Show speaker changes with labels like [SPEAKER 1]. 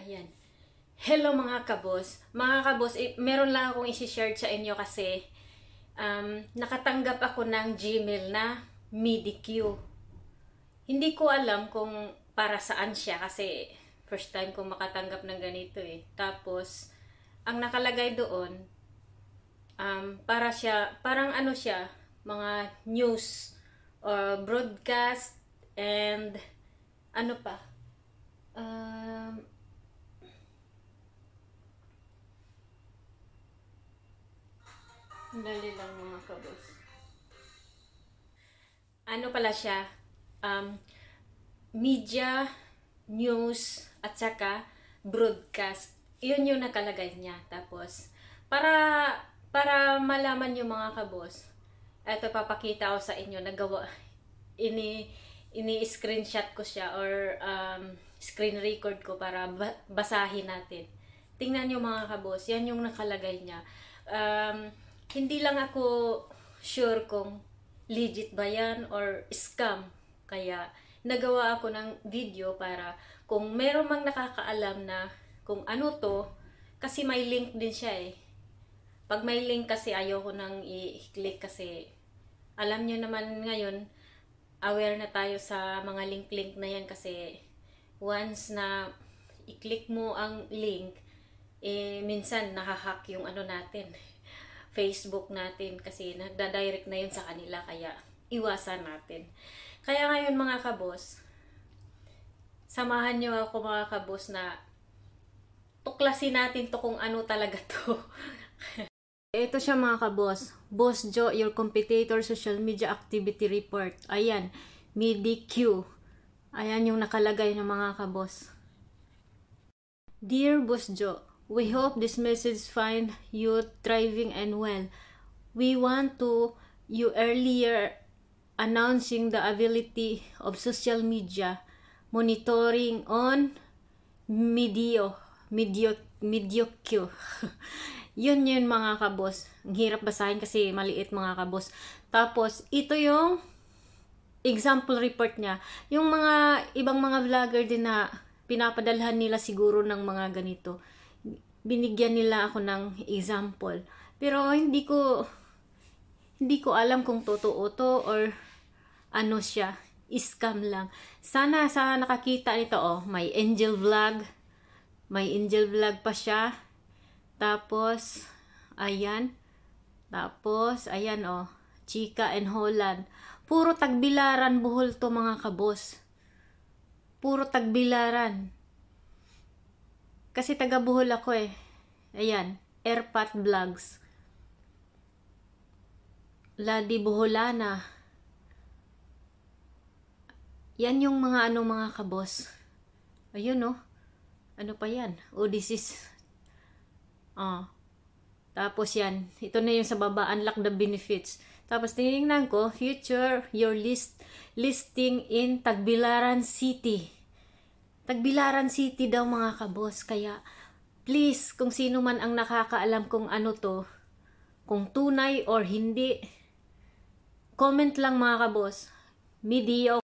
[SPEAKER 1] Ayan. Hello mga kabos. Mga kabos, meron lang akong isi-share sa inyo kasi nakatanggap ako ng Gmail na MediQ. Hindi ko alam kung para saan siya kasi first time ko makatanggap ng ganito eh. Tapos, ang nakalagay doon, parang ano siya, mga news or broadcast and ano pa, dali lang mga kabos. Ano pala siya? Media, news, at saka broadcast. Yun yung nakalagay niya. Tapos, para malaman yung mga kabos, eto papakita ko sa inyo, ini-screenshot ko siya or screen record ko para basahin natin. Tingnan nyo mga kabos, yan yung nakalagay niya. Hindi lang ako sure kung legit ba yan or scam. Kaya nagawa ako ng video para kung meron mang nakakaalam na kung ano to, kasi may link din siya eh. Pag may link kasi ayoko nang i-click kasi alam nyo naman ngayon, aware na tayo sa mga link-link na yan kasi once na i-click mo ang link, minsan nakahack yung ano natin, Facebook natin kasi nagda-direct na yun sa kanila kaya iwasan natin. Kaya ngayon mga kabos, samahan nyo ako mga kabos na tuklasin natin to kung ano talaga to. Ito siya mga kabos, Boss Joe, your competitor social media activity report. Ayan, MediQ. Ayan yung nakalagay ng mga kabos. Dear Boss Joe, we hope this message find you thriving and well. We want to you earlier announcing the ability of social media monitoring on MediQ. Yun mga kabos. Ang hirap basahin kasi maliit mga kabos. Tapos ito yung example report niya. Yung mga ibang mga vlogger din na pinapadalhan nila siguro ng mga ganito. Binigyan nila ako ng example. Pero hindi ko alam kung totoo to or ano siya. Scam lang. Sana sa nakakita nito, may angel vlog. May angel vlog pa siya. Tapos, ayan. Tapos, ayan Chika and Holland. Puro Tagbilaran, Bohol to mga kabos. Puro Tagbilaran. Kasi taga Bohol ako eh. Ayan, Airpat Vlogs. Ladi Boholana. Yan yung mga mga kabos. Ayun Ano pa yan? This is tapos yan. Ito na yung sa baba, unlock the benefits. Tapos tinignan ko, future your listing in Tagbilaran City. Tagbilaran City daw mga kabos. Kaya please, kung sino man ang nakakaalam kung ano to, kung tunay or hindi, comment lang mga kabos. Mediocre.